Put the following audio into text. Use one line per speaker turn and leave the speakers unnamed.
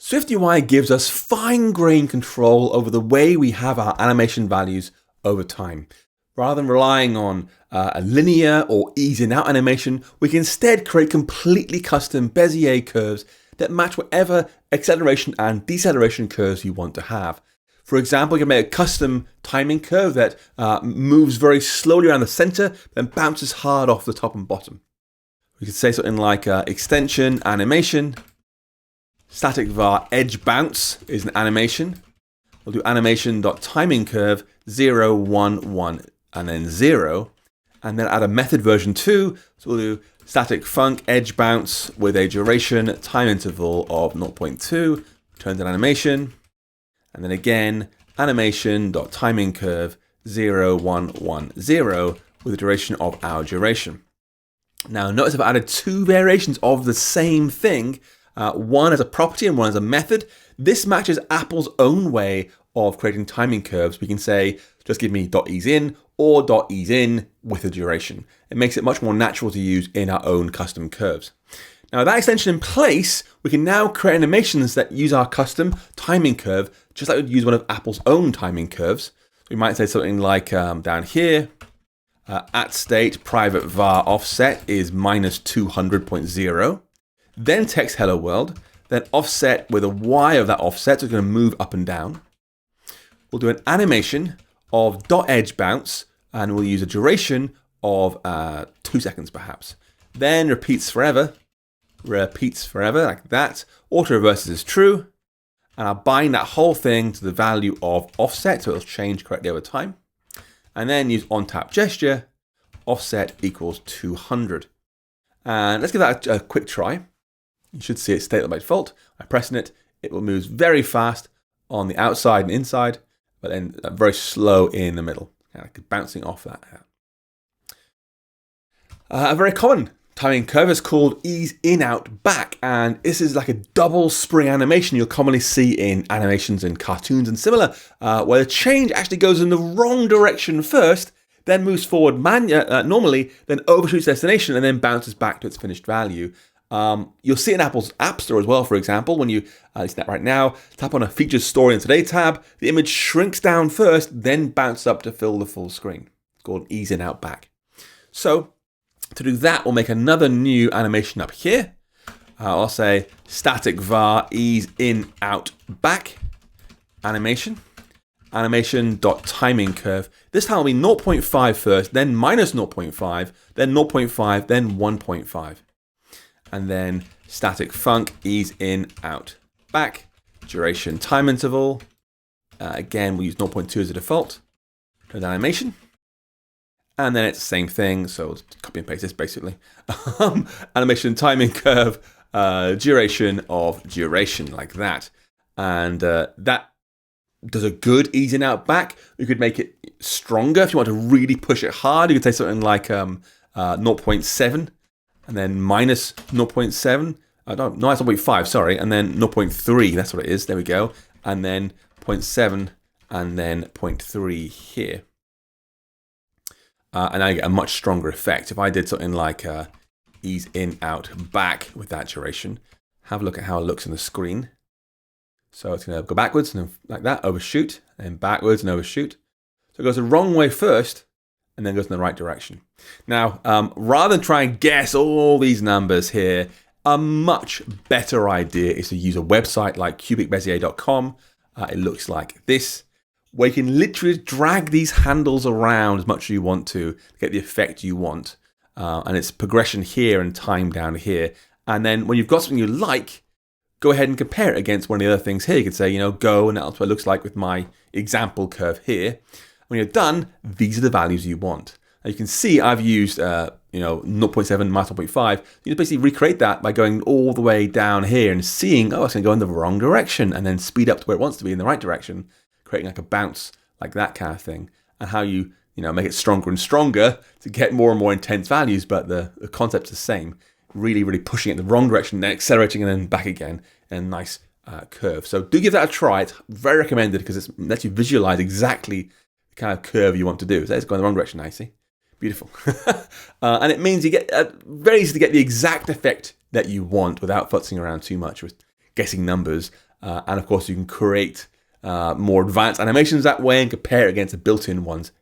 SwiftUI gives us fine-grained control over the way we have our animation values over time. Rather than relying on a linear or ease in out animation, we can instead create completely custom Bezier curves that match whatever acceleration and deceleration curves you want to have. For example, you can make a custom timing curve that moves very slowly around the center, then bounces hard off the top and bottom. We could say something like extension animation. Static var edge bounce is an animation. We'll do animation.timingCurve 0, 1, 1, and then 0. And then add a method version 2. So we'll do static func edge bounce with a duration time interval of 0.2. Turns an animation. And then again, animation.timingCurve 0, 1, 1, 0 with a duration of our duration. Now notice I've added two variations of the same thing. One as a property and one as a method. This matches Apple's own way of creating timing curves. We can say, just give me .easeIn or .easeIn with a duration. It makes it much more natural to use in our own custom curves. Now with that extension in place, we can now create animations that use our custom timing curve, just like we'd use one of Apple's own timing curves. We might say something like down here, at state private var offset is minus 200.0. Then text hello world, then offset with a y of that offset, so it's going to move up and down. We'll do an animation of .edge bounce, and we'll use a duration of 2 seconds perhaps. Then repeats forever like that. Auto reverses is true, and I'll bind that whole thing to the value of offset, so it'll change correctly over time. And then use on tap gesture, offset equals 200. And let's give that a quick try. You should see it stateless by default. By pressing it, it will move very fast on the outside and inside, but then very slow in the middle, like bouncing off that. A very common timing curve is called ease in out back, and this is like a double spring animation you'll commonly see in animations in cartoons and similar, where the change actually goes in the wrong direction first, then moves forward normally, then overshoots destination, and then bounces back to its finished value. You'll see in Apple's App Store as well, for example, when you, see that right now, tap on a Features Story and Today tab, the image shrinks down first, then bounces up to fill the full screen. It's called ease in out back. So to do that, we'll make another new animation up here. I'll say static var ease in out back animation. Animation.timingCurve. This time will be 0.5 first, then minus 0.5, then 0.5, then 1.5. And then static func ease in out back, duration time interval. Again, we'll use 0.2 as a default. Turn animation. And then it's the same thing, so let's copy and paste this basically. Animation timing curve, duration of duration, like that. And that does a good easing out back. You could make it stronger if you want to really push it hard. You could say something like 0.7 and then minus 0.7. No, it's 0.5, sorry. And then 0.3, that's what it is. There we go. And then 0.7 and then 0.3 here. And I get a much stronger effect. If I did something like ease in, out, back with that duration, have a look at how it looks on the screen. So it's going to go backwards and like that, overshoot, and then backwards and overshoot. So it goes the wrong way first, and then goes in the right direction. Now, rather than try and guess all these numbers here, a much better idea is to use a website like cubicbezier.com. It looks like this, where you can literally drag these handles around as much as you want to get the effect you want. And it's progression here and time down here. And then when you've got something you like, go ahead and compare it against one of the other things here. You could say, go, and that's what it looks like with my example curve here. When you're done, these are the values you want. Now you can see I've used 0.7 minus 0.5. You just basically recreate that by going all the way down here and seeing, it's going to go in the wrong direction, and then speed up to where it wants to be in the right direction, creating like a bounce, like that kind of thing, and how you make it stronger and stronger to get more and more intense values, but the concept's the same. Really, really pushing it in the wrong direction, then accelerating and then back again in a nice curve. So do give that a try. It's very recommended because it lets you visualize exactly the kind of curve you want to do. So it's going the wrong direction, I see. Beautiful. And it means you get very easy to get the exact effect that you want without futzing around too much with guessing numbers And of course, you can create more advanced animations that way and compare it against the built-in ones